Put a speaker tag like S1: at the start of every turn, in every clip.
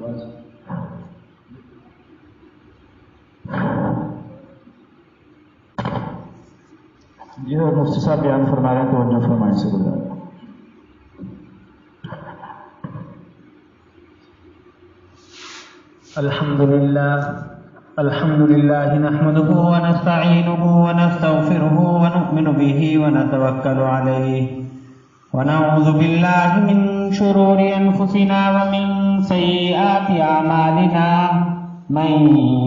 S1: جی اور مفتی صاحب بیان فرما رہے ہیں تو جو فرمائیں سے گزار
S2: الحمد لله نحمده ونستعينه ونستغفره ونؤمن به ونتوكل عليه ونعوذ بالله من شرور أنفسنا ومن سيئات أعمالنا من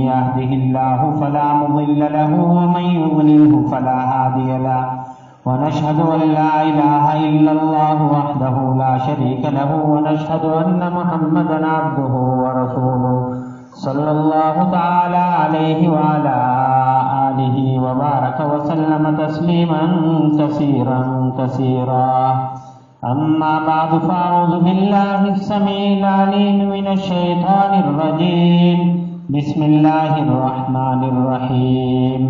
S2: يهده الله فلا مضل له ومن يضلله فلا هادي له ونشهد أن لا إله إلا الله وحده لا شريك له ونشهد أن محمدا عبده ورسوله صلى الله تعالى عليه وعلى آله وبارك وسلم تسليما كثيرا كثيرا أما بعد فأعوذ بالله السميع العليم من الشيطان الرجيم بسم الله الرحمن الرحيم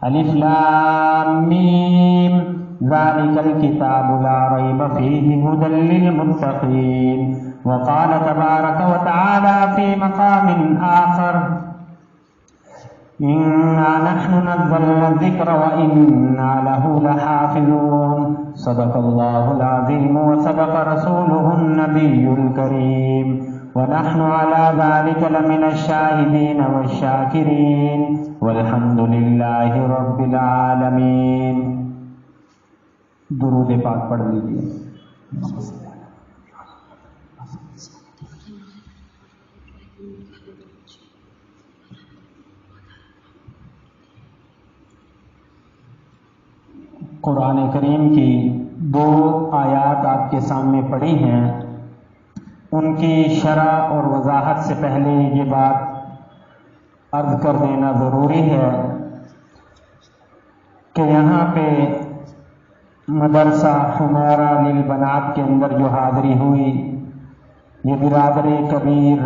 S2: ألف لام ميم ذلك الكتاب لا ريب فيه هدى للمتقين وقال تبارك وتعالى في مقام آخر إنا نحن نزلنا الذكر وإنا له لحافظون صدق الله العظيم وصدق رسوله النبي الكريم ونحن على ذلك لمن الشاهدين والشاكرين والحمد لله رب العالمين. درود پاک پڑھ لیجیے. قرآن کریم کی 2 آیات آپ کے سامنے پڑھی ہیں. ان کی شرح اور وضاحت سے پہلے یہ بات عرض کر دینا ضروری ہے کہ یہاں پہ مدرسہ حمارہ للبنات کے اندر جو حاضری ہوئی یہ برادر کبیر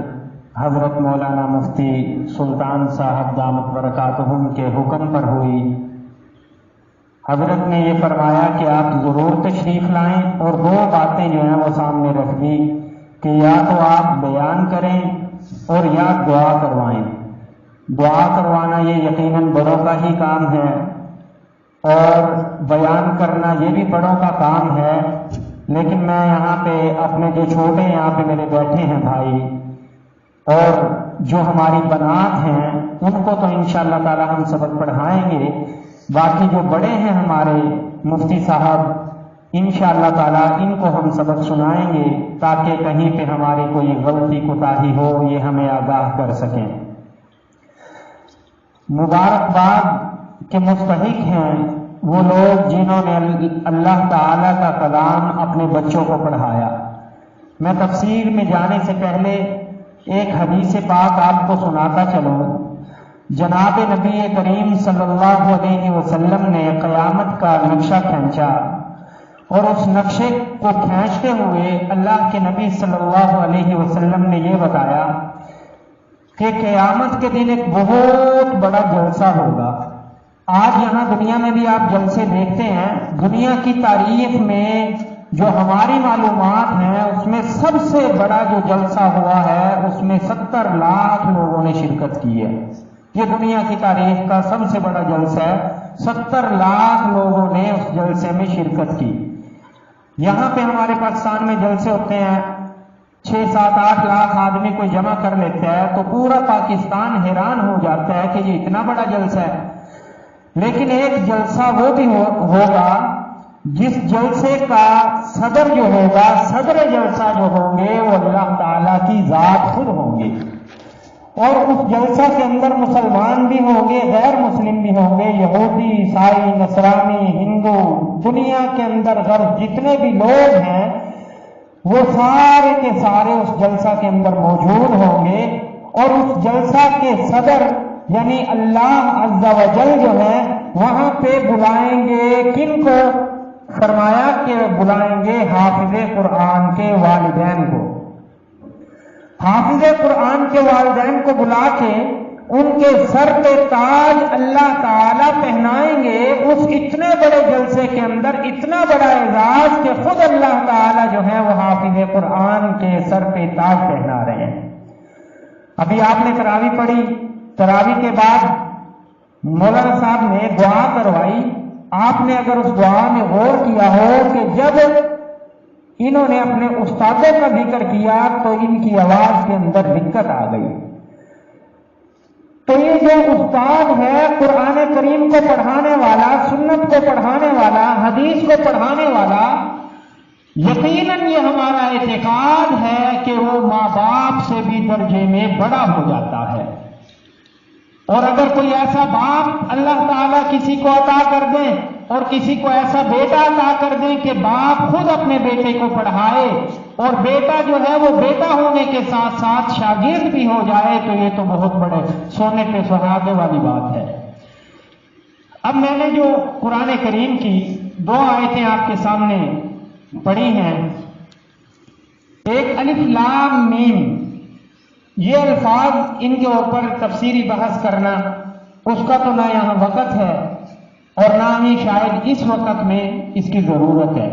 S2: حضرت مولانا مفتی سلطان صاحب دامت برکاتہم کے حکم پر ہوئی. حضرت نے یہ فرمایا کہ آپ ضرور تشریف لائیں اور 2 باتیں جو ہیں وہ سامنے رکھ دی کہ یا تو آپ بیان کریں اور یا دعا کروائیں. دعا کروانا یہ یقیناً بڑوں کا ہی کام ہے اور بیان کرنا یہ بھی بڑوں کا کام ہے، لیکن میں یہاں پہ اپنے جو چھوٹے یہاں پہ میرے بیٹھے ہیں بھائی اور جو ہماری بنات ہیں ان کو تو انشاءاللہ تعالی ہم سبق پڑھائیں گے. باقی جو بڑے ہیں ہمارے مفتی صاحب انشاءاللہ تعالی ان کو ہم سبق سنائیں گے تاکہ کہیں پہ ہماری کوئی غلطی کوتاہی ہو یہ ہمیں آگاہ کر سکیں. مبارکباد کے مستحق ہیں وہ لوگ جنہوں نے اللہ تعالی کا کلام اپنے بچوں کو پڑھایا. میں تفسیر میں جانے سے پہلے ایک حدیث پاک آپ کو سناتا چلوں. جناب نبی کریم صلی اللہ علیہ وسلم نے قیامت کا نقشہ کھینچا اور اس نقشے کو کھینچتے ہوئے اللہ کے نبی صلی اللہ علیہ وسلم نے یہ بتایا کہ قیامت کے دن ایک بہت بڑا جلسہ ہوگا. آج یہاں دنیا میں بھی آپ جلسے دیکھتے ہیں. دنیا کی تاریخ میں جو ہماری معلومات ہیں اس میں سب سے بڑا جو جلسہ ہوا ہے اس میں 70 لاکھ لوگوں نے شرکت کی ہے. یہ دنیا کی تاریخ کا سب سے بڑا جلسہ ہے. 70 لاکھ لوگوں نے اس جلسے میں شرکت کی. یہاں پہ ہمارے پاکستان میں جلسے ہوتے ہیں 6-7-8 لاکھ آدمی کو جمع کر لیتا ہے تو پورا پاکستان حیران ہو جاتا ہے کہ یہ اتنا بڑا جلسہ ہے. لیکن ایک جلسہ وہ بھی ہوگا جس جلسے کا صدر جو ہوگا، صدر جلسہ جو ہوں گے وہ اللہ تعالیٰ کی ذات خود ہوں گے. اور اس جلسہ کے اندر مسلمان بھی ہوں گے، غیر مسلم بھی ہوں گے، یہودی، عیسائی، نصرانی، ہندو، دنیا کے اندر غرب جتنے بھی لوگ ہیں وہ سارے کے سارے اس جلسہ کے اندر موجود ہوں گے. اور اس جلسہ کے صدر یعنی اللہ عز و جل جو ہے وہاں پہ بلائیں گے کن کو؟ فرمایا کہ بلائیں گے حافظ قرآن کے والدین کو. حافظ قرآن کے والدین کو بلا کے ان کے سر پہ تاج اللہ تعالیٰ پہنائیں گے. اس اتنے بڑے جلسے کے اندر اتنا بڑا اعزاز کہ خود اللہ تعالیٰ جو ہے وہ حافظ قرآن کے سر پہ تاج پہنا رہے ہیں. ابھی آپ نے تراوی پڑھی، تراوی کے بعد مولانا صاحب نے دعا کروائی. آپ نے اگر اس دعا میں غور کیا ہو کہ جب انہوں نے اپنے استادوں کا ذکر کیا تو ان کی آواز کے اندر دقت آ گئی. تو یہ جو استاد ہے قرآن کریم کو پڑھانے والا، سنت کو پڑھانے والا، حدیث کو پڑھانے والا، یقیناً یہ ہمارا اعتقاد ہے کہ وہ ماں باپ سے بھی درجے میں بڑا ہو جاتا ہے. اور اگر کوئی ایسا باپ اللہ تعالیٰ کسی کو عطا کر دیں اور کسی کو ایسا بیٹا عطا کر دیں کہ باپ خود اپنے بیٹے کو پڑھائے اور بیٹا جو ہے وہ بیٹا ہونے کے ساتھ ساتھ شاگرد بھی ہو جائے تو یہ تو بہت بڑے سونے پہ سہاگے والی بات ہے. اب میں نے جو قرآن کریم کی 2 آیتیں آپ کے سامنے پڑھی ہیں، ایک الف لام میم، یہ الفاظ ان کے اوپر تفسیری بحث کرنا اس کا تو نہ یہاں وقت ہے اور نہ ہی شاید اس وقت میں اس کی ضرورت ہے.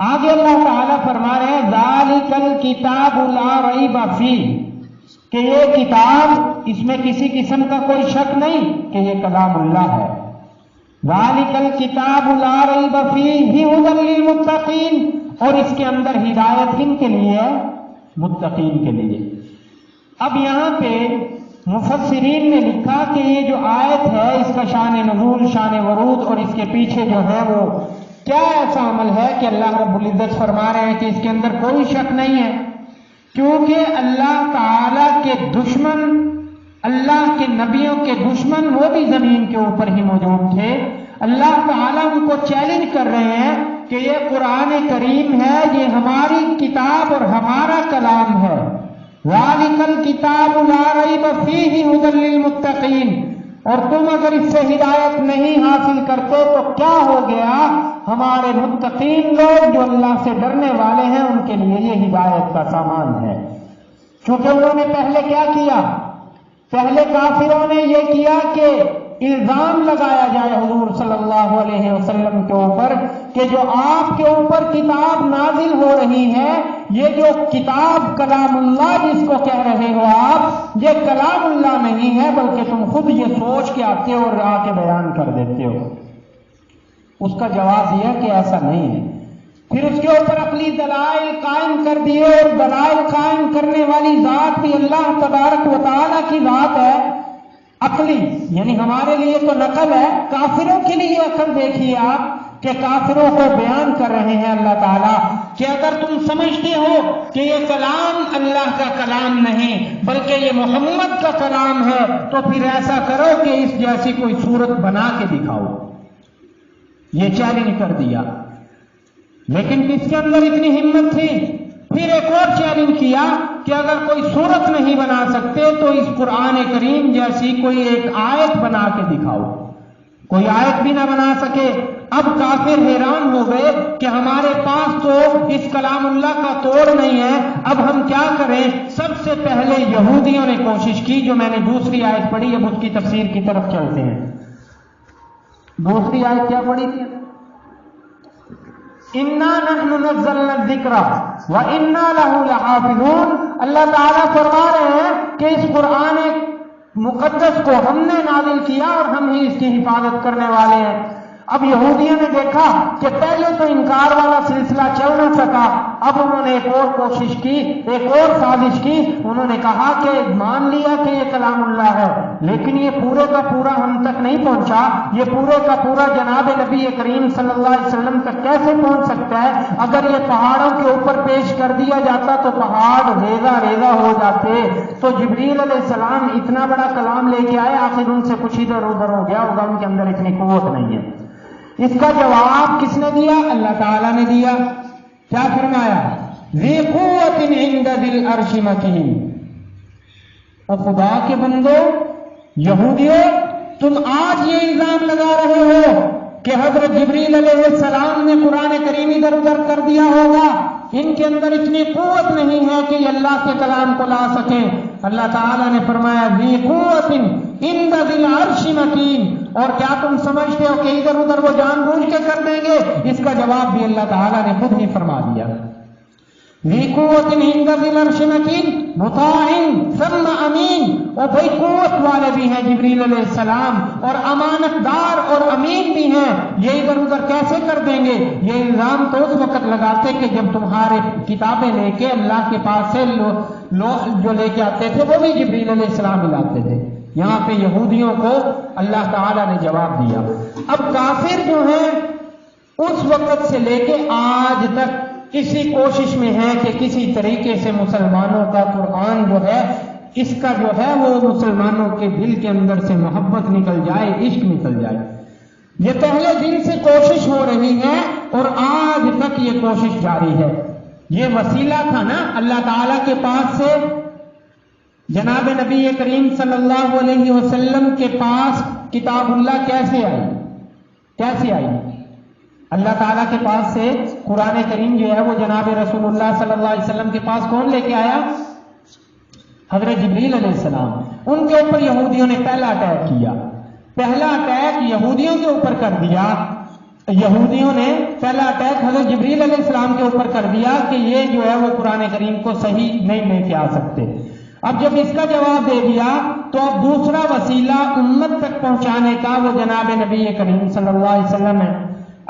S2: آگے اللہ تعالیٰ فرما رہے ہیں ذالک الکتاب لا ریب فیہ، کہ یہ کتاب اس میں کسی قسم کا کوئی شک نہیں کہ یہ کلام اللہ ہے. ذالک الکتاب لا ریب فیہ ھدی للمتقین، اور اس کے اندر ہدایت کن کے لیے ہے؟ متقین کے لیے. اب یہاں پہ مفسرین نے لکھا کہ یہ جو آیت ہے اس کا شان نزول، شان ورود اور اس کے پیچھے جو ہے وہ کیا ایسا عمل ہے کہ اللہ رب العزت فرما رہے ہیں کہ اس کے اندر کوئی شک نہیں ہے، کیونکہ اللہ تعالی کے دشمن، اللہ کے نبیوں کے دشمن وہ بھی زمین کے اوپر ہی موجود تھے. اللہ تعالیٰ ان کو چیلنج کر رہے ہیں کہ یہ قرآن کریم ہے، یہ ہماری کتاب اور ہمارا کلام ہے. ذالک الکتاب لا ریب فیہ ھدی للمتقین، اور تم اگر اس سے ہدایت نہیں حاصل کرتے تو کیا ہو گیا؟ ہمارے متقین لوگ جو اللہ سے ڈرنے والے ہیں ان کے لیے یہ ہدایت کا سامان ہے. چونکہ انہوں نے پہلے کیا کیا؟ پہلے کافروں نے یہ کیا کہ الزام لگایا جائے حضور صلی اللہ علیہ وسلم کے اوپر کہ جو آپ کے اوپر کتاب نازل ہو رہی ہے، یہ جو کتاب کلام اللہ جس کو کہہ رہے ہو آپ، یہ کلام اللہ نہیں ہے بلکہ تم خود یہ سوچ کے آتے ہو اور آ کے بیان کر دیتے ہو. اس کا جواب دیا کہ ایسا نہیں ہے. پھر اس کے اوپر عقلی دلائل قائم کر دیے، اور دلائل قائم کرنے والی ذات بھی اللہ تبارک و تعالیٰ کی ذات ہے. عقلی یعنی ہمارے لیے تو نقل ہے، کافروں کے لیے عقل دیکھیے آپ کہ کافروں کو بیان کر رہے ہیں اللہ تعالیٰ کہ اگر تم سمجھتے ہو کہ یہ کلام اللہ کا کلام نہیں بلکہ یہ محمد کا کلام ہے تو پھر ایسا کرو کہ اس جیسی کوئی صورت بنا کے دکھاؤ. یہ چیلنج کر دیا. لیکن کس کے اندر اتنی ہمت تھی؟ پھر ایک اور چیلنج کیا کہ اگر کوئی صورت نہیں بنا سکتے تو اس قرآن کریم جیسی کوئی ایک آیت بنا کے دکھاؤ. کوئی آیت بھی نہ بنا سکے. اب کافر حیران ہو گئے کہ ہمارے پاس تو اس کلام اللہ کا توڑ نہیں ہے، اب ہم کیا کریں؟ سب سے پہلے یہودیوں نے کوشش کی، جو میں نے دوسری آیت پڑھی. اب اس کی تفسیر کی طرف چلتے ہیں. دوسری آیت کیا پڑھی تھی؟ اِنَّا نَحْنُ نَزَّلْنَا الذِّكْرَ وَإِنَّا لَهُ لَحَافِظُونَ. اللہ تعالیٰ فرما رہے ہیں کہ اس قرآن مقدس کو ہم نے نازل کیا اور ہم ہی اس کی حفاظت کرنے والے ہیں. اب یہودیوں نے دیکھا کہ پہلے تو انکار والا سلسلہ چل نہ سکا، اب انہوں نے ایک اور کوشش کی، ایک اور سازش کی. انہوں نے کہا کہ مان لیا کہ یہ کلام اللہ ہے، لیکن یہ پورے کا پورا ہم تک نہیں پہنچا. یہ پورے کا پورا جناب نبی کریم صلی اللہ علیہ وسلم تک کیسے پہنچ سکتا ہے؟ اگر یہ پہاڑوں کے اوپر پیش کر دیا جاتا تو پہاڑ ریزہ ریزہ ہو جاتے. تو جبریل علیہ السلام اتنا بڑا کلام لے کے آئے، آخر ان سے کچھ ادھر ادھر ہو گیا ہوگا، ان کے اندر اتنی قوت نہیں ہے. اس کا جواب کس نے دیا؟ اللہ تعالیٰ نے دیا. کیا فرمایا؟ ذی قوت عند ذی العرش مکین. اور خدا کے بندو یہودیوں، تم آج یہ الزام لگا رہے ہو کہ حضرت جبریل علیہ السلام نے قرآن کریم ادھر ادھر کر دیا ہوگا، ان کے اندر اتنی قوت نہیں ہے کہ یہ اللہ کے کلام کو لا سکیں. اللہ تعالیٰ نے فرمایا ذی قوت عند ذی العرش مکین. اور کیا تم سمجھتے ہو کہ ادھر ادھر وہ جان بوجھ کے کر دیں گے؟ اس کا جواب بھی اللہ تعالیٰ نے خود ہی فرما دیا. ذی قوت عند ذی العرش مکین مطاع ثم امین. اور بھائی قوت والے بھی ہیں جبریل علیہ السلام اور امانت دار اور امین بھی ہیں، یہ ادھر ادھر کیسے کر دیں گے؟ یہ الزام تو اس وقت لگاتے کہ جب تمہارے کتابیں لے کے اللہ کے پاس سے جو لے کے آتے تھے وہ بھی جبریل علیہ السلام ملاتے تھے۔ یہاں پہ یہودیوں کو اللہ تعالیٰ نے جواب دیا۔ اب کافر جو ہیں اس وقت سے لے کے آج تک اسی کوشش میں ہے کہ کسی طریقے سے مسلمانوں کا قرآن جو ہے اس کا جو ہے وہ مسلمانوں کے دل کے اندر سے محبت نکل جائے، عشق نکل جائے۔ یہ پہلے دن سے کوشش ہو رہی ہے اور آج تک یہ کوشش جاری ہے۔ یہ وسیلہ تھا نا اللہ تعالیٰ کے پاس سے جناب نبی کریم صلی اللہ علیہ وسلم کے پاس کتاب اللہ کیسے آئی؟ اللہ تعالیٰ کے پاس سے قرآن کریم جو ہے وہ جناب رسول اللہ صلی اللہ علیہ وسلم کے پاس کون لے کے آیا؟ حضرت جبریل علیہ السلام۔ ان کے اوپر یہودیوں نے پہلا اٹیک کیا، پہلا اٹیک یہودیوں کے اوپر کر دیا۔ یہودیوں نے پہلا اٹیک حضرت جبریل علیہ السلام کے اوپر کر دیا کہ یہ جو ہے وہ قرآن کریم کو صحیح نہیں لے کے آ سکتے۔ اب جب اس کا جواب دے دیا تو اب دوسرا وسیلہ امت تک پہنچانے کا وہ جناب نبی کریم صلی اللہ علیہ وسلم ہے۔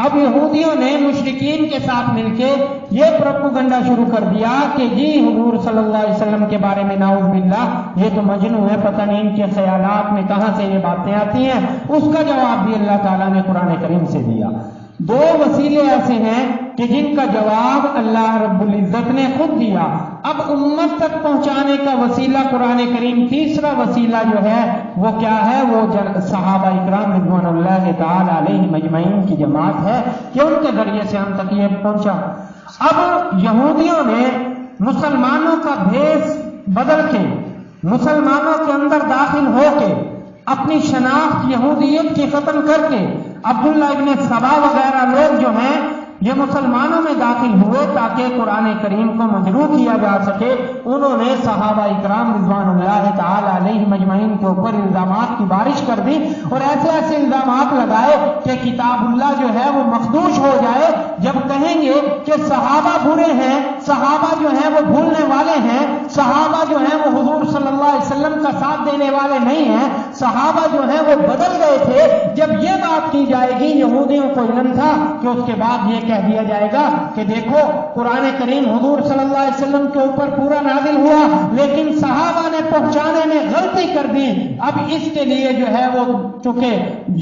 S2: اب یہودیوں نے مشرکین کے ساتھ مل کے یہ پروپیگنڈا شروع کر دیا کہ جی حضور صلی اللہ علیہ وسلم کے بارے میں نعوذ باللہ یہ تو مجنون ہے، پتہ نہیں ان کے خیالات میں کہاں سے یہ باتیں آتی ہیں۔ اس کا جواب بھی اللہ تعالیٰ نے قرآن کریم سے دیا۔ دو وسیلے ایسے ہیں کہ جن کا جواب اللہ رب العزت نے خود دیا۔ اب امت تک پہنچانے کا وسیلہ قرآن کریم، تیسرا وسیلہ جو ہے وہ کیا ہے؟ وہ صحابہ اکرام رضوان اللہ تعالی علیہم اجمعین کی جماعت ہے کہ ان کے ذریعے سے ہم تک یہ پہنچا۔ اب یہودیوں نے مسلمانوں کا بھیس بدل کے مسلمانوں کے اندر داخل ہو کے اپنی شناخت یہودیت کی ختم کر کے عبداللہ ابن سبا وغیرہ لوگ جو ہیں یہ مسلمانوں میں داخل ہوئے تاکہ قرآن کریم کو مجروح کیا جا سکے۔ انہوں نے صحابہ اکرام رضوان اللہ تعالی علیہم اجمعین کے اوپر الزامات کی بارش کر دی اور ایسے ایسے الزامات لگائے کہ کتاب اللہ جو ہے وہ مخدوش ہو جائے۔ جب کہیں گے کہ صحابہ برے ہیں، صحابہ جو ہیں وہ بھولنے والے ہیں، صحابہ جو ہیں وہ حضور صلی اللہ علیہ وسلم کا ساتھ دینے والے نہیں ہیں، صحابہ جو ہیں وہ بدل گئے تھے، جب یہ بات کی جائے گی یہودیوں کو علم تھا کہ اس کے بعد یہ کہہ دیا جائے گا کہ دیکھو قرآن کریم حضور صلی اللہ علیہ وسلم کے اوپر پورا نازل ہوا لیکن صحابہ نے پہنچانے میں غلطی کر دی۔ اب اس کے لیے جو ہے وہ چونکہ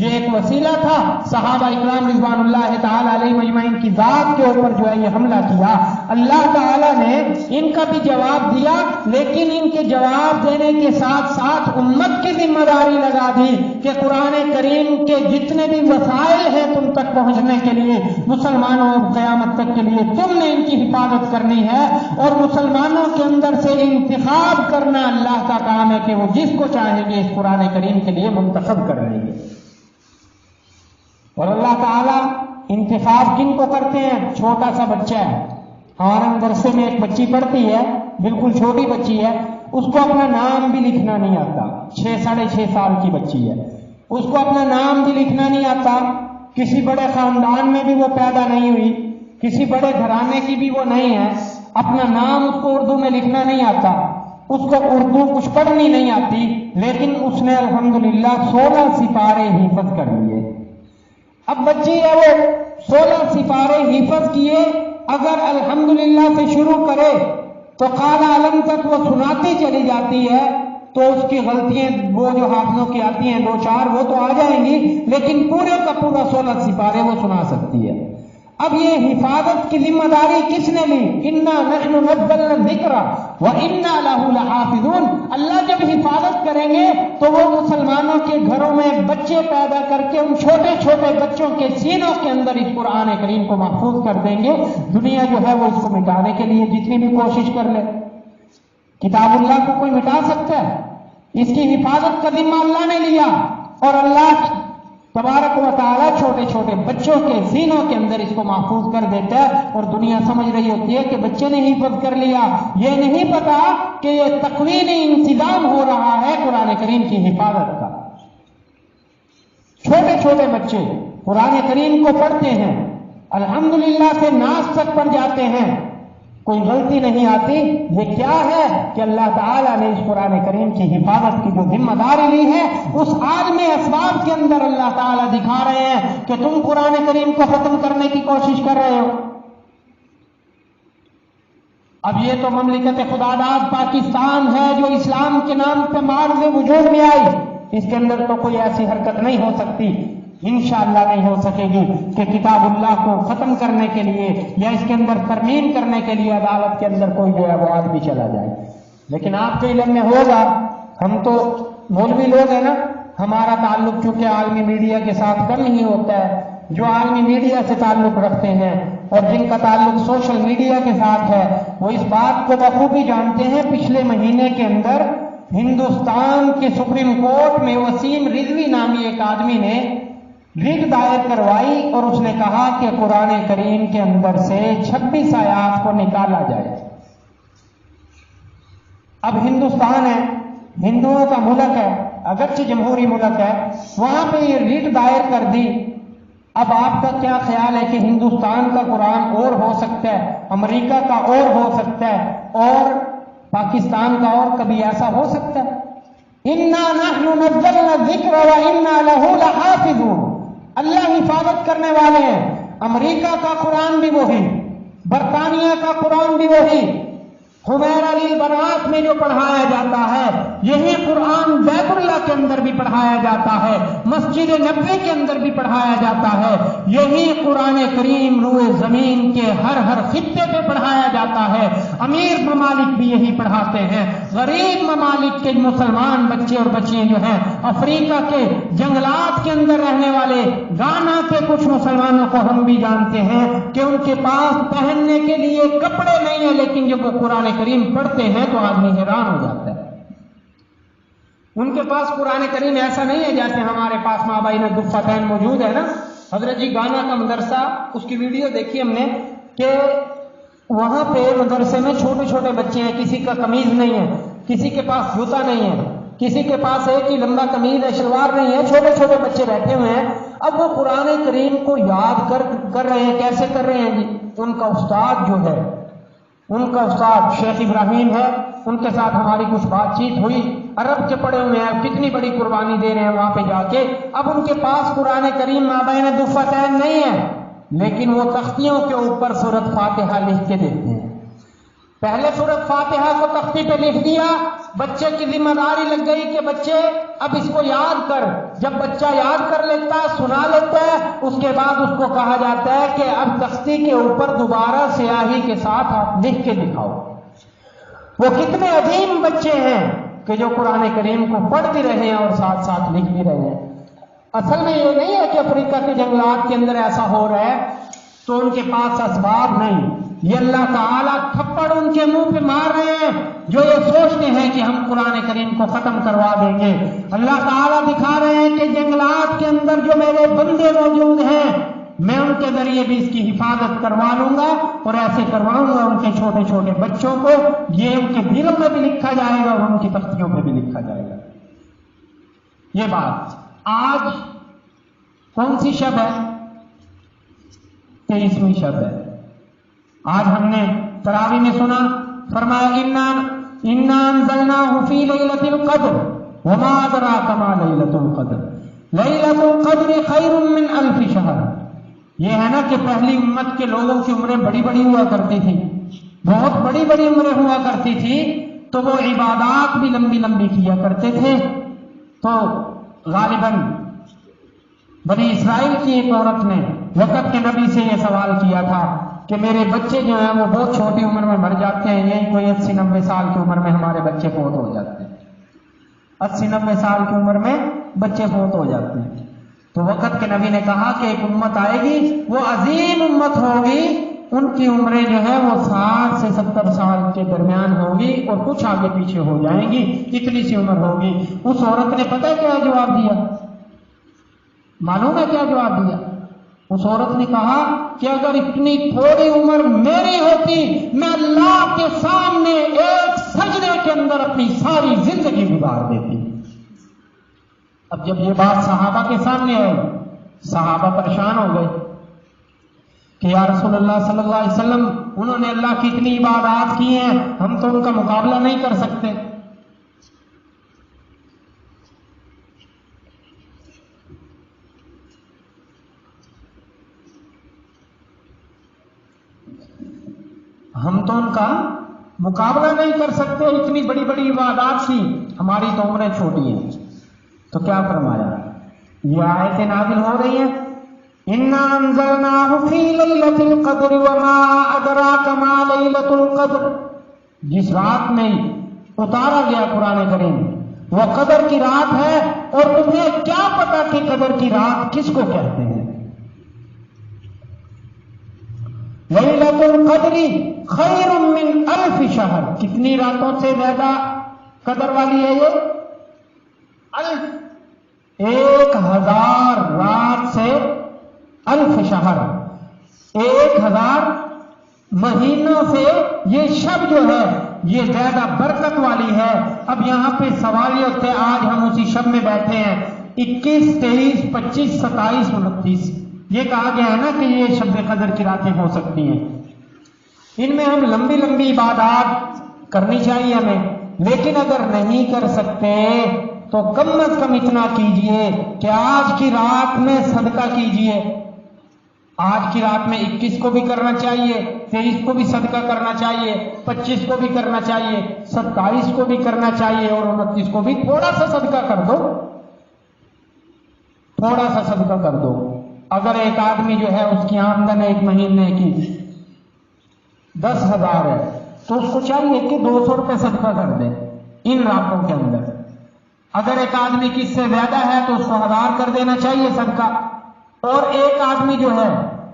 S2: یہ ایک وسیلہ تھا، صحابہ اکرام رضوان اللہ تعالی علیہ اجمعین کی ذات کے اوپر جو ہے یہ حملہ کیا، اللہ تعالی نے ان کا بھی جواب دیا لیکن ان کے جواب دینے کے ساتھ ساتھ امت کی ذمہ داری لگا دی کہ قرآن کریم کے جتنے بھی وسائل ہیں تم تک پہنچنے کے لیے مسلمانوں قیامت تک کے لیے تم نے ان کی حفاظت کرنی ہے، اور مسلمانوں کے اندر سے انتخاب کرنا اللہ کا کام ہے کہ وہ جس کو چاہیں گے اس قرآن کریم کے لیے منتخب کر لیں گے۔ اور اللہ تعالیٰ انتخاب کن کو کرتے ہیں؟ چھوٹا سا بچہ ہے، ہمارے مدرسے میں ایک بچی پڑھتی ہے، بالکل چھوٹی بچی ہے، اس کو اپنا نام بھی لکھنا نہیں آتا، 6-6.5 سال کی بچی ہے، اس کو اپنا نام بھی لکھنا نہیں آتا، کسی بڑے خاندان میں بھی وہ پیدا نہیں ہوئی، کسی بڑے گھرانے کی بھی وہ نہیں ہے، اپنا نام اس کو اردو میں لکھنا نہیں آتا، اس کو اردو کچھ پڑھنی نہیں آتی، لیکن اس نے الحمدللہ 16 سپارے حفظ کر لیے۔ اب بچی ہے وہ 16 سپارے حفظ کیے، اگر الحمدللہ سے شروع کرے تو قال علم تک وہ سناتی چلی جاتی ہے تو اس کی غلطیاں وہ جو حافظوں کی آتی ہیں 2-4 وہ تو آ جائیں گی، لیکن پورے کا پورا 16 سپارے وہ سنا سکتی ہے۔ اب یہ حفاظت کی ذمہ داری کس نے لی؟ انا نحن نزلنا الذکر وانا له لحافظون۔ اللہ جب حفاظت کریں گے تو وہ مسلمانوں کے گھروں میں بچے پیدا کر کے ان چھوٹے چھوٹے بچوں کے سینوں کے اندر اس قرآن کریم کو محفوظ کر دیں گے۔ دنیا جو ہے وہ اس کو مٹانے کے لیے جتنی بھی کوشش کر لے، کتاب اللہ کو کوئی مٹا سکتا ہے؟ اس کی حفاظت کا ذمہ اللہ نے لیا، اور اللہ تبارک و تعالیٰ چھوٹے چھوٹے بچوں کے سینوں کے اندر اس کو محفوظ کر دیتا ہے، اور دنیا سمجھ رہی ہوتی ہے کہ بچے نے حفظ کر لیا، یہ نہیں پتا کہ یہ تکوینی انتظام ہو رہا ہے قرآن کریم کی حفاظت کا۔ چھوٹے چھوٹے بچے قرآن کریم کو پڑھتے ہیں، الحمدللہ سے ناس تک پڑھ جاتے ہیں، کوئی غلطی نہیں آتی. یہ کیا ہے کہ اللہ تعالیٰ نے اس قرآن کریم کی حفاظت کی جو ذمہ داری لی ہے اس عالم اسباب کے اندر اللہ تعالیٰ دکھا رہے ہیں کہ تم قرآن کریم کو ختم کرنے کی کوشش کر رہے ہو. اب یہ تو مملکت خداداد پاکستان ہے جو اسلام کے نام پہ معرض وجود میں آئی. اس کے اندر تو کوئی ایسی حرکت نہیں ہو سکتی، انشاءاللہ نہیں ہو سکے گی کہ کتاب اللہ کو ختم کرنے کے لیے یا اس کے اندر ترمیم کرنے کے لیے عدالت کے اندر کوئی جو ہے وہ آدمی چلا جائے. لیکن آپ کے علم میں ہوگا، ہم تو مولوی لوگ ہیں نا، ہمارا تعلق چونکہ عالمی میڈیا کے ساتھ کم ہی ہوتا ہے. جو عالمی میڈیا سے تعلق رکھتے ہیں اور جن کا تعلق سوشل میڈیا کے ساتھ ہے وہ اس بات کو بخوبی جانتے ہیں. پچھلے مہینے کے اندر ہندوستان کے سپریم کورٹ میں وسیم رضوی نامی ایک آدمی نے ریٹ دائر کروائی اور اس نے کہا کہ قرآن کریم کے اندر سے 26 آیات کو نکالا جائے. اب ہندوستان ہے، ہندوؤں کا ملک ہے، اگرچہ جمہوری ملک ہے، وہاں پہ یہ ریٹ دائر کر دی. اب آپ کا کیا خیال ہے کہ ہندوستان کا قرآن اور ہو سکتا ہے، امریکہ کا اور ہو سکتا ہے اور پاکستان کا اور کبھی ایسا ہو سکتا ہے؟ اِنَّا نَحْنُ نَزَّلْنَا الذِّكْرَ وَإِنَّا لَهُ لَحَافِظُونَ. اللہ حفاظت کرنے والے ہیں. امریکہ کا قرآن بھی وہی، برطانیہ کا قرآن بھی وہی. حمیرہ للبنات میں جو پڑھایا جاتا ہے یہی قرآن بیت اللہ کے اندر بھی پڑھایا جاتا ہے، مسجد نبوی کے اندر بھی پڑھایا جاتا ہے. یہی قرآن کریم روئے زمین کے ہر خطے پہ پڑھایا جاتا ہے. امیر ممالک بھی یہی پڑھاتے ہیں. غریب ممالک کے مسلمان بچے اور بچیاں جو ہیں، افریقہ کے جنگلات کے اندر رہنے والے گانا کے کچھ مسلمانوں کو ہم بھی جانتے ہیں کہ ان کے پاس پہننے کے لیے کپڑے نہیں ہیں، لیکن جب وہ قرآن کریم پڑھتے ہیں تو آدمی حیران ہو جاتا ہے. ان کے پاس قرآن کریم ایسا نہیں ہے جیسے ہمارے پاس مابین الدفتین موجود ہے نا. حضرت جی گانا کا مدرسہ، اس کی ویڈیو دیکھی ہم نے کہ وہاں پہ مدرسے میں چھوٹے چھوٹے بچے ہیں، کسی کا قمیض نہیں ہے، کسی کے پاس جوتا نہیں ہے، کسی کے پاس ایک ہی لمبا قمیض ہے، شلوار نہیں ہے، چھوٹے چھوٹے بچے بیٹھے ہوئے ہیں. اب وہ قرآن کریم کو یاد کر رہے ہیں. کیسے کر رہے ہیں جی؟ ان کا استاد جو ہے، ان کا استاد شیخ ابراہیم ہے، ان کے ساتھ ہماری کچھ بات چیت ہوئی. عرب کے پڑھے ہوئے ہیں، کتنی بڑی قربانی دے رہے ہیں وہاں پہ جا کے. اب ان کے پاس قرآن کریم مابین الدفتین نہیں ہے، لیکن وہ تختیوں کے اوپر سورۃ فاتحہ لکھ کے دیتے ہیں. پہلے سورۃ فاتحہ کو تختی پہ لکھ دیا، بچے کی ذمہ داری لگ گئی کہ بچے اب اس کو یاد کر. جب بچہ یاد کر لیتا ہے، سنا لیتا ہے، اس کے بعد اس کو کہا جاتا ہے کہ اب تختی کے اوپر دوبارہ سیاہی کے ساتھ آپ لکھ کے دکھاؤ. وہ کتنے عظیم بچے ہیں کہ جو قرآن کریم کو پڑھ بھی رہے ہیں اور ساتھ ساتھ لکھ بھی رہے ہیں. اصل میں یہ نہیں ہے کہ افریقہ کے جنگلات کے اندر ایسا ہو رہا ہے تو ان کے پاس اسباب نہیں. یہ اللہ تعالیٰ تھپڑ ان کے منہ پہ مار رہے ہیں جو یہ سوچتے ہیں کہ ہم قرآن کریم کو ختم کروا دیں گے. اللہ تعالیٰ دکھا رہے ہیں کہ جنگلات کے اندر جو میرے بندے موجود ہیں میں ان کے ذریعے بھی اس کی حفاظت کروا لوں گا اور ایسے کرواؤں گا ان کے چھوٹے چھوٹے بچوں کو. یہ ان کے دلوں میں بھی لکھا جائے گا اور ان کی تختیوں پہ بھی لکھا جائے گا. یہ بات آج کون سی شب ہے؟ 23ویں شب ہے. آج ہم نے تراویح میں سنا، فرمایا اِنَّا أَنزَلْنَاهُ فِي لَيْلَةِ الْقَدْرِ وَمَا أَدْرَاكَ مَا لَيْلَةُ الْقَدْرِ لَيْلَةُ الْقَدْرِ خَيْرٌ مِّنْ أَلْفِ شَهْرٍ. یہ ہے نا کہ پہلی امت کے لوگوں کی عمریں بڑی بڑی ہوا کرتی تھی، بہت بڑی بڑی عمریں ہوا کرتی تھی، تو وہ عبادات بھی لمبی لمبی کیا کرتے تھے. تو غالباً بنی اسرائیل کی ایک عورت نے وقت کے نبی سے یہ سوال کیا تھا کہ میرے بچے جو ہیں وہ بہت چھوٹی عمر میں مر جاتے ہیں، یہی کوئی 80-90 سال کی عمر میں ہمارے بچے فوت ہو جاتے ہیں. 80-90 سال کی عمر میں بچے فوت ہو جاتے ہیں. تو وقت کے نبی نے کہا کہ ایک امت آئے گی، وہ عظیم امت ہوگی، ان کی عمریں جو ہے وہ 60 سے 70 سال کے درمیان ہوگی اور کچھ آگے پیچھے ہو جائیں گی، اتنی سی عمر ہوگی. اس عورت نے پتہ کیا جواب دیا؟ معلوم ہے کیا جواب دیا؟ اس عورت نے کہا کہ اگر اتنی تھوڑی عمر میری ہوتی میں اللہ کے سامنے ایک سجدے کے اندر اپنی ساری زندگی گزار دیتی. اب جب یہ بات صحابہ کے سامنے آئی، صحابہ پریشان ہو گئے کہ یا رسول اللہ صلی اللہ علیہ وسلم انہوں نے اللہ کی اتنی عبادات کی ہیں، ہم تو ان کا مقابلہ نہیں کر سکتے۔ ہم تو ان کا مقابلہ نہیں کر سکتے، اتنی بڑی بڑی عبادات کی، ہماری تو عمریں چھوٹی ہیں۔ تو کیا فرمایا؟ یہ آیتیں نازل ہو رہی ہیں، اِنَّا أَنزَلْنَاهُ فِي لَيْلَةِ الْقَدْرِ وَمَا أَدْرَاكَ مَا لَيْلَةُ الْقَدْرِ، جس رات میں اتارا گیا قرآن کریم وہ قدر کی رات ہے، اور تمہیں کیا پتا کہ قدر کی رات کس کو کہتے ہیں؟ لیلۃ القدر خیر من الف شہر، کتنی راتوں سے زیادہ قدر والی ہے یہ؟ الف، 1000 رات سے الف شہر، 1000 مہینوں سے یہ شب جو ہے یہ زیادہ برکت والی ہے۔ اب یہاں پہ سوال یہ ہوتے ہیں، آج ہم اسی شب میں بیٹھے ہیں، 21، 23، 25، 27، 29، یہ کہا گیا ہے نا کہ یہ شب قدر کی راتیں ہو سکتی ہیں، ان میں ہم لمبی لمبی عبادات کرنی چاہیے ہمیں، لیکن اگر نہیں کر سکتے تو کم از کم اتنا کیجئے کہ آج کی رات میں صدقہ کیجئے۔ آج کی رات میں 21 کو بھی کرنا چاہیے، 23 کو بھی صدقہ کرنا چاہیے، 25 کو بھی کرنا چاہیے، 27 کو بھی کرنا چاہیے، اور 29 کو بھی تھوڑا سا صدقہ کر دو، تھوڑا سا صدقہ کر دو۔ اگر ایک آدمی جو ہے اس کی آمدن ایک مہینے کی 10,000 ہے تو اس کو چاہیے کہ 200 روپے صدقہ کر دے ان راتوں کے اندر۔ اگر ایک آدمی کی اس سے زیادہ ہے تو اس کو 1000 کر دینا چاہیے صدقہ۔ اور ایک آدمی جو ہے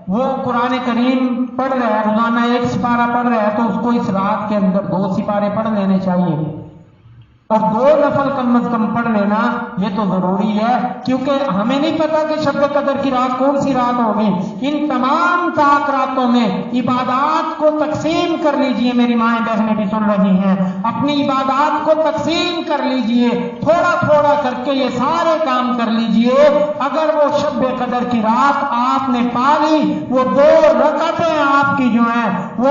S2: وہ قرآن کریم پڑھ رہا ہے، روزانہ 1 سپارہ پڑھ رہا ہے، تو اس کو اس رات کے اندر 2 سپارے پڑھ لینے چاہیے، اور 2 نفل کم از کم پڑھ لینا یہ تو ضروری ہے، کیونکہ ہمیں نہیں پتا کہ شب قدر کی رات کون سی رات ہوگی۔ ان تمام پاک راتوں میں عبادات کو تقسیم کر لیجئے، میری مائیں بہنیں بھی سن رہی ہیں، اپنی عبادات کو تقسیم کر لیجئے، تھوڑا تھوڑا کر کے یہ سارے کام کر لیجئے۔ اگر وہ شب قدر کی رات آپ نے پا لی، وہ 2 رکعتیں آپ کی جو ہیں وہ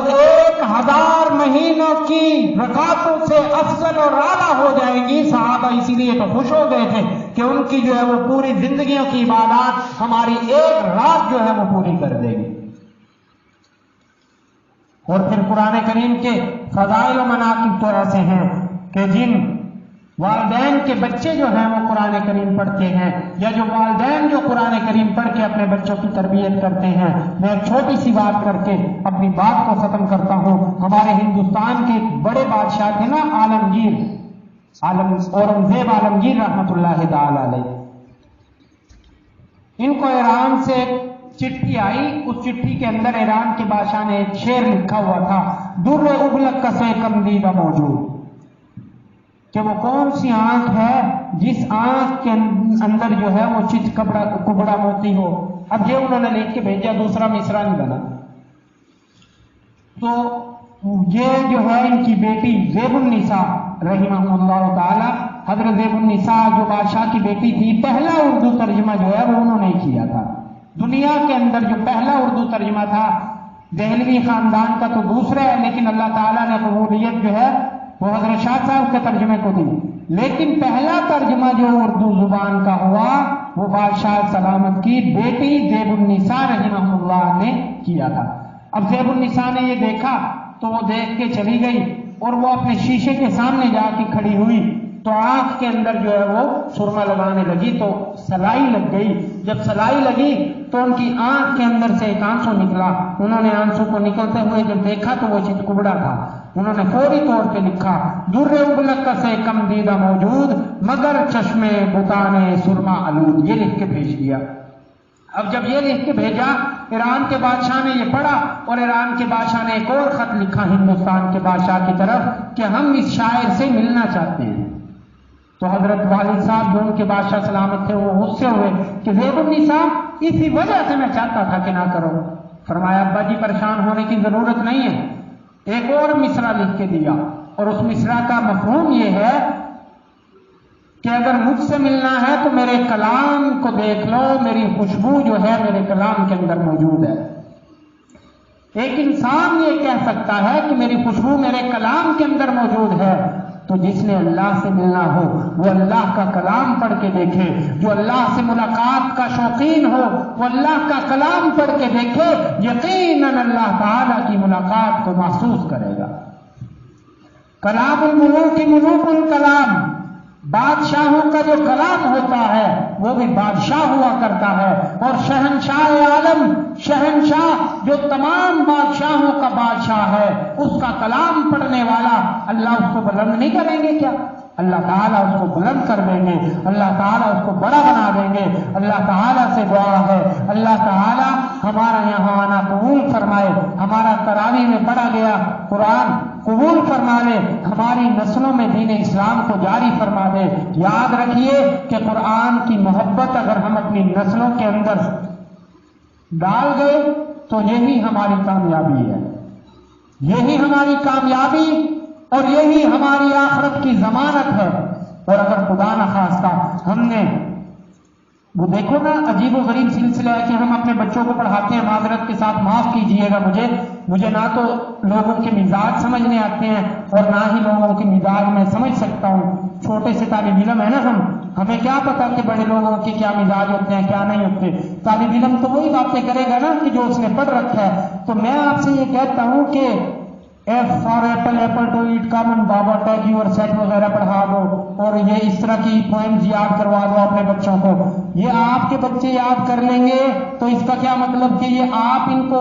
S2: 1000 مہینوں کی رکعتوں سے افضل اور اعلیٰ ہو جائیں گی۔ صحابہ اسی لیے تو خوش ہو گئے تھے کہ ان کی جو ہے وہ پوری زندگیوں کی عبادات ہماری ایک رات جو ہے وہ پوری کر دے گی۔ اور پھر قرآن کریم کے فضائل و مناقب تو ایسے ہیں کہ جن والدین کے بچے جو ہیں وہ قرآن کریم پڑھتے ہیں، یا جو والدین جو قرآن کریم پڑھ کے اپنے بچوں کی تربیت کرتے ہیں۔ میں ایک چھوٹی سی بات کر کے اپنی بات کو ختم کرتا ہوں۔ ہمارے ہندوستان کے ایک بڑے بادشاہ تھے نا، اورنگزیب عالمگیر رحمت اللہ تعالی علیہ، ان کو ایران سے چٹھی آئی، اس چٹھی کے اندر ایران کے بادشاہ نے ایک شعر لکھا ہوا تھا، در ابلک کسے کم دیدہ موجود، کہ وہ کون سی آنکھ ہے جس آنکھ کے اندر جو ہے وہ چت کبڑا موتی ہو۔ اب یہ انہوں نے لکھ کے بھیجا، دوسرا مصرع نہیں بنا۔ تو یہ جو ہے ان کی بیٹی زیب النساء رحمہ اللہ تعالی، حضرت زیب النساء جو بادشاہ کی بیٹی تھی، پہلا اردو ترجمہ جو ہے وہ انہوں نے کیا تھا۔ دنیا کے اندر جو پہلا اردو ترجمہ تھا دہلوی خاندان کا تو دوسرا ہے، لیکن اللہ تعالیٰ نے قبولیت جو ہے وہ حضرت شاہ صاحب کے ترجمے کو دی، لیکن پہلا ترجمہ جو اردو زبان کا ہوا وہ بادشاہ سلامت کی بیٹی زیب النساء رحمہ اللہ نے کیا تھا۔ اب زیب النساء نے یہ دیکھا تو وہ دیکھ کے چلی گئی، اور وہ اپنے شیشے کے سامنے جا کے کھڑی ہوئی تو آنکھ کے اندر جو ہے وہ سرما لگانے لگی، تو سلائی لگ گئی۔ جب سلائی لگی تو ان کی آنکھ کے اندر سے ایک آنسو نکلا۔ انہوں نے آنسو کو نکلتے ہوئے جب دیکھا تو وہ چت کبڑا تھا۔ انہوں نے فوری طور پہ لکھا، در ابلک سے کم دیدہ موجود، مگر چشمے بتانے سرما آلود، یہ لکھ کے بھیج دیا۔ اب جب یہ لکھ کے بھیجا، ایران کے بادشاہ نے یہ پڑھا، اور ایران کے بادشاہ نے ایک اور خط لکھا ہندوستان کے بادشاہ کی طرف کہ ہم اس شاعر سے ملنا چاہتے ہیں۔ تو حضرت والد صاحب جو ان کے بادشاہ سلامت تھے وہ غصے ہوئے کہ زیب النساء اسی وجہ سے میں چاہتا تھا کہ نہ کرو۔ فرمایا ابا جی پریشان ہونے کی ضرورت نہیں ہے، ایک اور مصرع لکھ کے دیا، اور اس مصرع کا مفہوم یہ ہے کہ اگر مجھ سے ملنا ہے تو میرے کلام کو دیکھ لو، میری خوشبو جو ہے میرے کلام کے اندر موجود ہے۔ ایک انسان یہ کہہ سکتا ہے کہ میری خوشبو میرے کلام کے اندر موجود ہے، تو جس نے اللہ سے ملنا ہو وہ اللہ کا کلام پڑھ کے دیکھے، جو اللہ سے ملاقات کا شوقین ہو وہ اللہ کا کلام پڑھ کے دیکھے، یقیناً اللہ تعالی کی ملاقات کو محسوس کرے گا۔ کلام الملوک ملوک الکلام، بادشاہوں کا جو کلام ہوتا ہے وہ بھی بادشاہ ہوا کرتا ہے، اور شہنشاہ عالم، شہنشاہ جو تمام بادشاہوں کا بادشاہ ہے، اس کا کلام پڑھنے والا اللہ اس کو بلند نہیں کریں گے کیا؟ اللہ تعالیٰ اس کو بلند کر دیں گے، اللہ تعالیٰ اس کو بڑا بنا دیں گے۔ اللہ تعالیٰ سے دعا ہے اللہ تعالیٰ ہمارا یہاں آنا قبول فرمائے، ہمارا تراویح میں پڑھا گیا قرآن قبول فرما لے، ہماری نسلوں میں دین اسلام کو جاری فرما دے۔ یاد رکھیے کہ قرآن کی محبت اگر ہم اپنی نسلوں کے اندر ڈال گئے تو یہی ہماری کامیابی ہے، یہی ہماری کامیابی اور یہی ہماری آخرت کی ضمانت ہے۔ اور اگر خدا نخواستہ ہم نے وہ دیکھو نا عجیب و غریب سلسلہ ہے کہ ہم اپنے بچوں کو پڑھاتے ہیں، معذرت کے ساتھ معاف کیجئے گا مجھے نہ تو لوگوں کے مزاج سمجھنے آتے ہیں اور نہ ہی لوگوں کے مزاج میں سمجھ سکتا ہوں۔ چھوٹے سے طالب علم ہے نا ہمیں کیا پتا کہ بڑے لوگوں کے کیا مزاج ہوتے ہیں کیا نہیں ہوتے۔ طالب علم تو وہی باتیں کرے گا نا کہ جو اس نے پڑھ رکھا ہے۔ تو میں آپ سے یہ کہتا ہوں کہ F for apple apple to eat common بابا ٹیک یور سیٹ وغیرہ پڑھا دو، اور یہ اس طرح کی پوائمز یاد کروا دو اپنے بچوں کو۔ یہ آپ کے بچے یاد کر لیں گے تو اس کا کیا مطلب کہ یہ آپ ان کو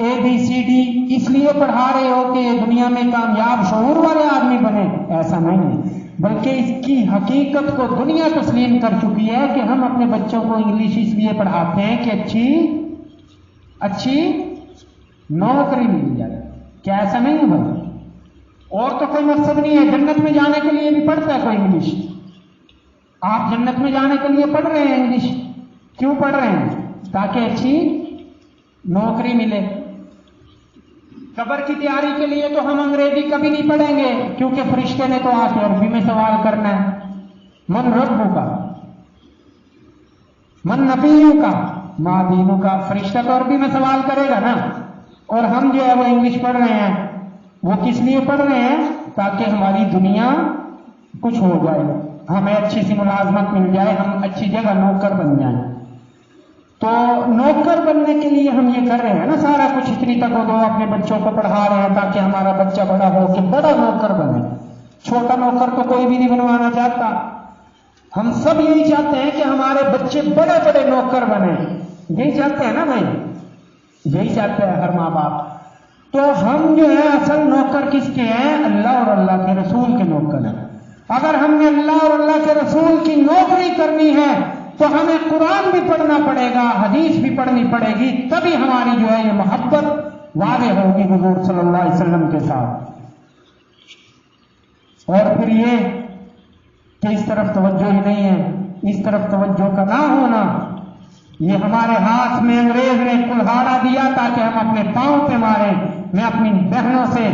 S2: ABCD اس لیے پڑھا رہے ہو کہ یہ دنیا میں کامیاب شعور والے آدمی بنے؟ ایسا نہیں ہے، بلکہ اس کی حقیقت کو دنیا تسلیم کر چکی ہے کہ ہم اپنے بچوں کو انگلش اس لیے پڑھاتے ہیں کہ اچھی نوکری مل جائے۔ کیا ایسا نہیں ہے بھائی؟ اور تو کوئی مقصد نہیں ہے، جنت میں جانے کے لیے بھی پڑھتا ہے کوئی انگلش۔ آپ جنت میں جانے کے لیے پڑھ رہے ہیں انگلش، کیوں پڑھ رہے ہیں؟ تاکہ اچھی نوکری ملے۔ قبر کی تیاری کے لیے تو ہم انگریزی کبھی نہیں پڑھیں گے، کیونکہ فرشتے نے تو آ کے عربی میں سوال کرنا ہے، من ربو کا، من نبیوں کا، ما دینوں کا۔ فرشتہ تو عربی میں سوال کرے گا نا، اور ہم جو ہے وہ انگلش پڑھ رہے ہیں۔ وہ کس لیے پڑھ رہے ہیں؟ تاکہ ہماری دنیا کچھ ہو جائے، ہمیں اچھی سی ملازمت مل جائے، ہم اچھی جگہ نوکر بن جائیں۔ تو نوکر بننے کے لیے ہم یہ کر رہے ہیں نا سارا کچھ، اتنی تک وہ اپنے بچوں کو پڑھا رہے ہیں تاکہ ہمارا بچہ بڑا ہو کہ بڑا نوکر بنے۔ چھوٹا نوکر تو کوئی بھی نہیں بنوانا چاہتا، ہم سب یہی چاہتے ہیں کہ ہمارے بچے بڑے بڑے نوکر بنے، یہی چاہتے ہیں نا بھائی، یہی چاہتے ہیں ہر ماں باپ۔ تو ہم جو ہے اصل نوکر کس کے ہیں؟ اللہ اور اللہ کے رسول کے نوکر ہیں۔ اگر ہم نے اللہ اور اللہ کے رسول کی نوکری کرنی ہے تو ہمیں قرآن بھی پڑھنا پڑے گا، حدیث بھی پڑھنی پڑے گی، تبھی ہماری جو ہے یہ محبت واضح ہوگی حضور صلی اللہ علیہ وسلم کے ساتھ۔ اور پھر یہ کہ اس طرف توجہ ہی نہیں ہے، اس طرف توجہ کا نہ ہونا، یہ ہمارے ہاتھ میں انگریز نے کلہاڑا دیا تاکہ ہم اپنے پاؤں پہ ماریں۔ میں اپنی بہنوں سے،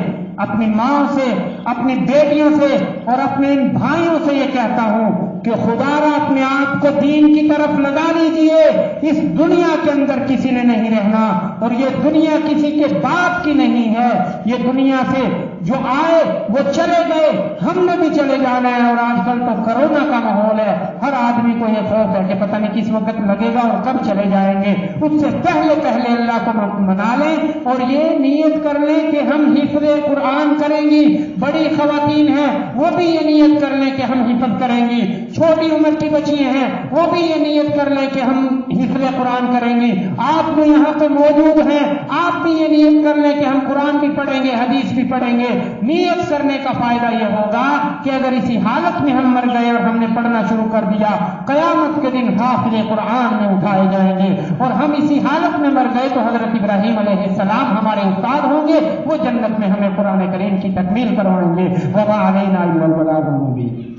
S2: اپنی ماں سے، اپنی بیٹیوں سے اور اپنے ان بھائیوں سے یہ کہتا ہوں کہ خدا را اپنے آپ کو دین کی طرف لگا لیجئے۔ اس دنیا کے اندر کسی نے نہیں رہنا، اور یہ دنیا کسی کے باپ کی نہیں ہے۔ یہ دنیا سے جو آئے وہ چلے گئے، ہم نے بھی چلے جانا ہے۔ اور آج کل تو کرونا کا ماحول ہے، ہر آدمی کو یہ خوف ہے کہ پتہ نہیں کس وقت لگے گا اور کب چلے جائیں گے۔ اس سے پہلے اللہ کو منا لیں اور یہ نیت کر لیں کہ ہم حفظ قرآن کریں گی۔ بڑی خواتین ہیں وہ بھی یہ نیت کر لیں کہ ہم حفظ کریں گی، چھوٹی عمر کی بچیاں ہیں وہ بھی یہ نیت کر لیں کہ ہم حفظ قرآن کریں گی۔ آپ بھی یہاں پہ موجود ہیں، آپ بھی یہ نیت کر لیں کہ ہم قرآن بھی پڑھیں گے، حدیث بھی پڑھیں گے۔ نیت کرنے کا فائدہ یہ ہوگا کہ اگر اسی حالت میں ہم مر گئے اور ہم نے پڑھنا شروع کر دیا، قیامت کے دن حافظ قرآن میں اٹھائے جائیں گے۔ اور ہم اسی حالت میں مر گئے تو حضرت ابراہیم علیہ السلام ہمارے استاد ہوں گے، وہ جنت میں ہمیں قرآن کریم کی تکمیل کروائیں گے۔ وما علینا الا البلاغ المبین۔